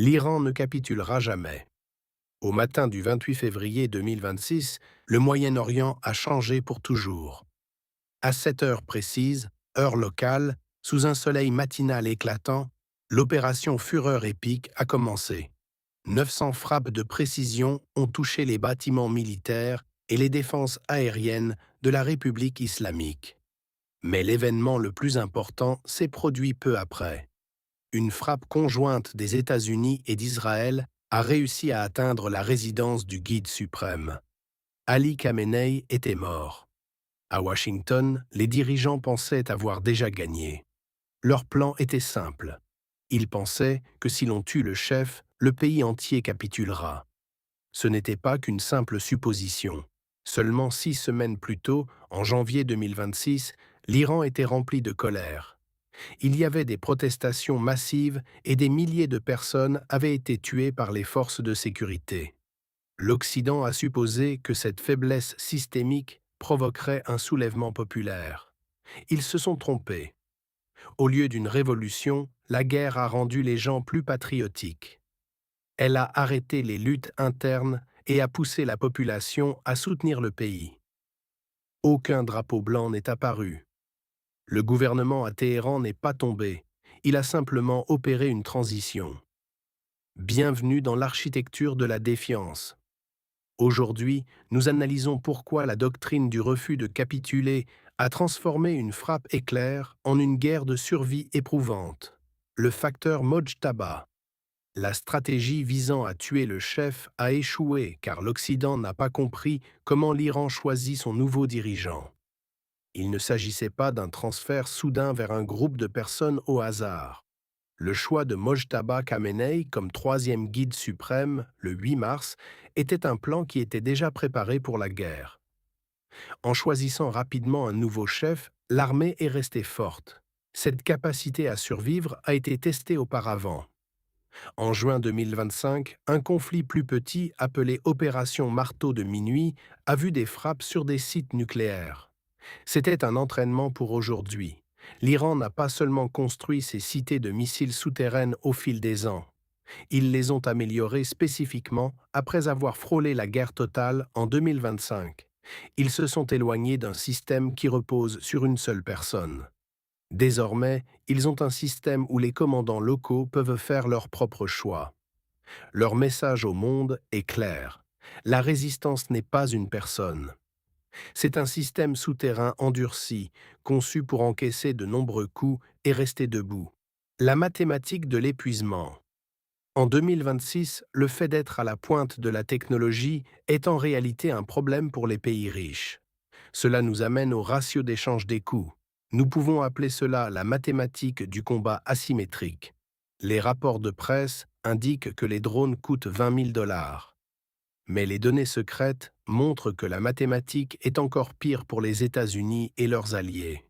L'Iran ne capitulera jamais. Au matin du 28 février 2026, le Moyen-Orient a changé pour toujours. À 7 heures précises, heure locale, sous un soleil matinal éclatant, l'opération Fureur épique a commencé. 900 frappes de précision ont touché les bâtiments militaires et les défenses aériennes de la République islamique. Mais l'événement le plus important s'est produit peu après. Une frappe conjointe des États-Unis et d'Israël a réussi à atteindre la résidence du guide suprême. Ali Khamenei était mort. À Washington, les dirigeants pensaient avoir déjà gagné. Leur plan était simple. Ils pensaient que si l'on tue le chef, le pays entier capitulera. Ce n'était pas qu'une simple supposition. Seulement 6 semaines plus tôt, en janvier 2026, l'Iran était rempli de colère. Il y avait des protestations massives et des milliers de personnes avaient été tuées par les forces de sécurité. L'Occident a supposé que cette faiblesse systémique provoquerait un soulèvement populaire. Ils se sont trompés. Au lieu d'une révolution, la guerre a rendu les gens plus patriotiques. Elle a arrêté les luttes internes et a poussé la population à soutenir le pays. Aucun drapeau blanc n'est apparu. Le gouvernement à Téhéran n'est pas tombé. Il a simplement opéré une transition. Bienvenue dans l'architecture de la défiance. Aujourd'hui, nous analysons pourquoi la doctrine du refus de capituler a transformé une frappe éclair en une guerre de survie éprouvante. Le facteur Mojtaba. La stratégie visant à tuer le chef a échoué car l'Occident n'a pas compris comment l'Iran choisit son nouveau dirigeant. Il ne s'agissait pas d'un transfert soudain vers un groupe de personnes au hasard. Le choix de Mojtaba Khamenei comme troisième guide suprême, le 8 mars, était un plan qui était déjà préparé pour la guerre. En choisissant rapidement un nouveau chef, l'armée est restée forte. Cette capacité à survivre a été testée auparavant. En juin 2025, un conflit plus petit, appelé Opération Marteau de Minuit, a vu des frappes sur des sites nucléaires. C'était un entraînement pour aujourd'hui. L'Iran n'a pas seulement construit ses cités de missiles souterraines au fil des ans. Ils les ont améliorées spécifiquement après avoir frôlé la guerre totale en 2025. Ils se sont éloignés d'un système qui repose sur une seule personne. Désormais, ils ont un système où les commandants locaux peuvent faire leurs propres choix. Leur message au monde est clair. La résistance n'est pas une personne. C'est un système souterrain endurci, conçu pour encaisser de nombreux coups et rester debout. La mathématique de l'épuisement. En 2026, le fait d'être à la pointe de la technologie est en réalité un problème pour les pays riches. Cela nous amène au ratio d'échange des coûts. Nous pouvons appeler cela la mathématique du combat asymétrique. Les rapports de presse indiquent que les drones coûtent 20 000 $. Mais les données secrètes montrent que la mathématique est encore pire pour les États-Unis et leurs alliés.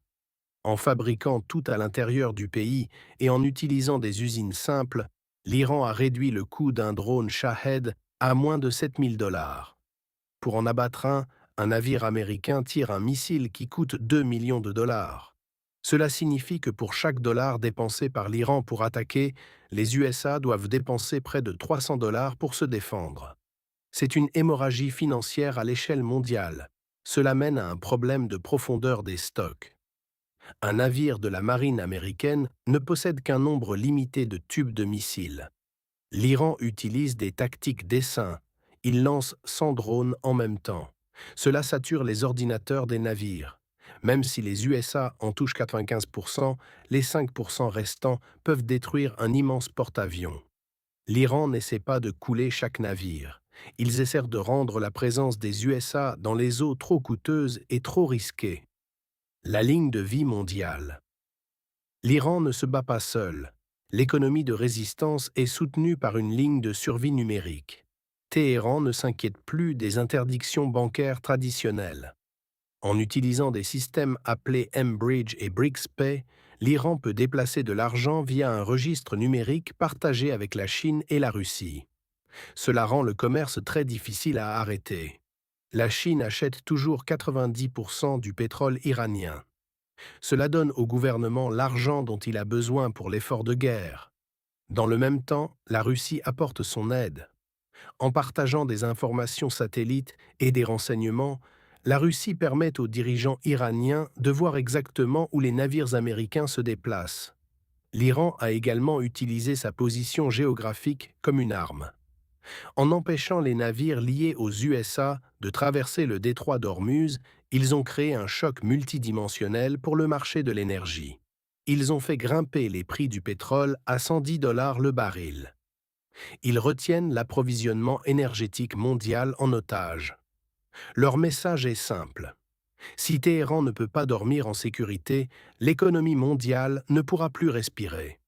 En fabriquant tout à l'intérieur du pays et en utilisant des usines simples, l'Iran a réduit le coût d'un drone Shahed à moins de 7 000 $. Pour en abattre un navire américain tire un missile qui coûte 2 millions de dollars. Cela signifie que pour chaque dollar dépensé par l'Iran pour attaquer, les USA doivent dépenser près de 300 $ pour se défendre. C'est une hémorragie financière à l'échelle mondiale. Cela mène à un problème de profondeur des stocks. Un navire de la marine américaine ne possède qu'un nombre limité de tubes de missiles. L'Iran utilise des tactiques d'essaim. Il lance 100 drones en même temps. Cela sature les ordinateurs des navires. Même si les USA en touchent 95%, les 5% restants peuvent détruire un immense porte-avions. L'Iran n'essaie pas de couler chaque navire. Ils essaient de rendre la présence des USA dans les eaux trop coûteuses et trop risquées. La ligne de vie mondiale. L'Iran ne se bat pas seul. L'économie de résistance est soutenue par une ligne de survie numérique. Téhéran ne s'inquiète plus des interdictions bancaires traditionnelles. En utilisant des systèmes appelés mBridge et BRICS-Pay, l'Iran peut déplacer de l'argent via un registre numérique partagé avec la Chine et la Russie. Cela rend le commerce très difficile à arrêter. La Chine achète toujours 90% du pétrole iranien. Cela donne au gouvernement l'argent dont il a besoin pour l'effort de guerre. Dans le même temps, la Russie apporte son aide. En partageant des informations satellites et des renseignements, la Russie permet aux dirigeants iraniens de voir exactement où les navires américains se déplacent. L'Iran a également utilisé sa position géographique comme une arme. En empêchant les navires liés aux USA de traverser le détroit d'Ormuz, ils ont créé un choc multidimensionnel pour le marché de l'énergie. Ils ont fait grimper les prix du pétrole à 110 dollars le baril. Ils retiennent l'approvisionnement énergétique mondial en otage. Leur message est simple. Si Téhéran ne peut pas dormir en sécurité, l'économie mondiale ne pourra plus respirer.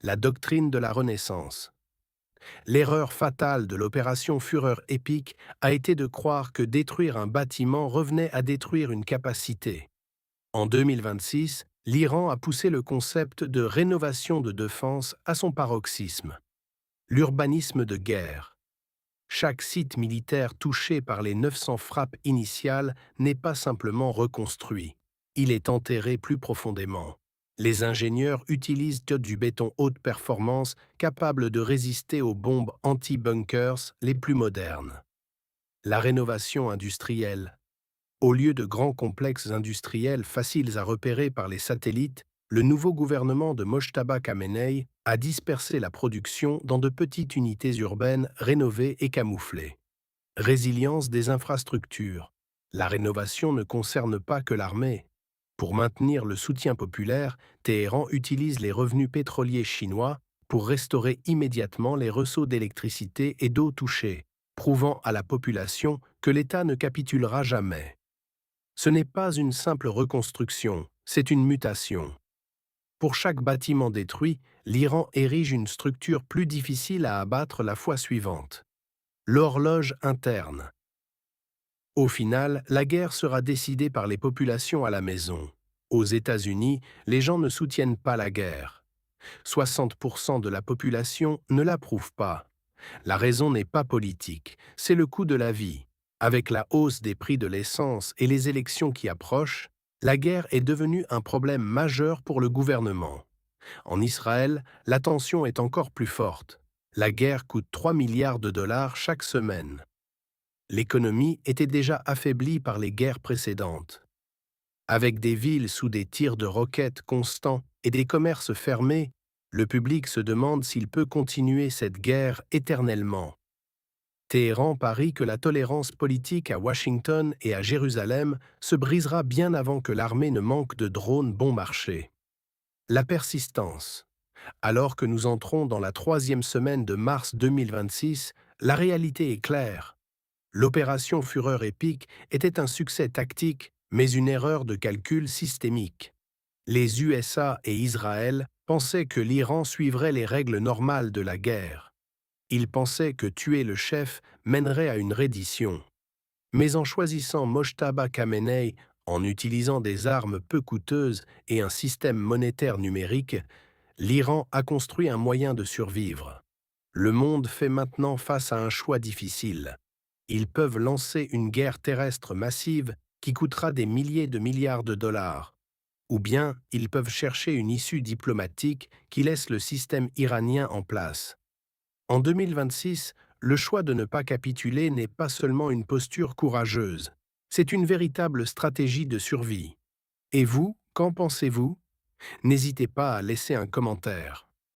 La doctrine de la Renaissance. L'erreur fatale de l'opération Fureur épique a été de croire que détruire un bâtiment revenait à détruire une capacité. En 2026, l'Iran a poussé le concept de rénovation de défense à son paroxysme. L'urbanisme de guerre. Chaque site militaire touché par les 900 frappes initiales n'est pas simplement reconstruit. Il est enterré plus profondément. Les ingénieurs utilisent du béton haute performance capable de résister aux bombes anti-bunkers les plus modernes. La rénovation industrielle. Au lieu de grands complexes industriels faciles à repérer par les satellites, le nouveau gouvernement de Mojtaba Khamenei a dispersé la production dans de petites unités urbaines rénovées et camouflées. Résilience des infrastructures. La rénovation ne concerne pas que l'armée. Pour maintenir le soutien populaire, Téhéran utilise les revenus pétroliers chinois pour restaurer immédiatement les ressauts d'électricité et d'eau touchés, prouvant à la population que l'État ne capitulera jamais. Ce n'est pas une simple reconstruction, c'est une mutation. Pour chaque bâtiment détruit, l'Iran érige une structure plus difficile à abattre la fois suivante. L'horloge interne. Au final, la guerre sera décidée par les populations à la maison. Aux États-Unis, les gens ne soutiennent pas la guerre. 60% de la population ne l'approuve pas. La raison n'est pas politique, c'est le coût de la vie. Avec la hausse des prix de l'essence et les élections qui approchent, la guerre est devenue un problème majeur pour le gouvernement. En Israël, la tension est encore plus forte. La guerre coûte 3 milliards de dollars chaque semaine. L'économie était déjà affaiblie par les guerres précédentes. Avec des villes sous des tirs de roquettes constants et des commerces fermés, le public se demande s'il peut continuer cette guerre éternellement. Téhéran parie que la tolérance politique à Washington et à Jérusalem se brisera bien avant que l'armée ne manque de drones bon marché. La persistance. Alors que nous entrons dans la 3e semaine de mars 2026, la réalité est claire. L'opération Fureur épique était un succès tactique, mais une erreur de calcul systémique. Les USA et Israël pensaient que l'Iran suivrait les règles normales de la guerre. Ils pensaient que tuer le chef mènerait à une reddition. Mais en choisissant Mojtaba Khamenei, en utilisant des armes peu coûteuses et un système monétaire numérique, l'Iran a construit un moyen de survivre. Le monde fait maintenant face à un choix difficile. Ils peuvent lancer une guerre terrestre massive qui coûtera des milliers de milliards de dollars. Ou bien ils peuvent chercher une issue diplomatique qui laisse le système iranien en place. En 2026, le choix de ne pas capituler n'est pas seulement une posture courageuse, c'est une véritable stratégie de survie. Et vous, qu'en pensez-vous? N'hésitez pas à laisser un commentaire.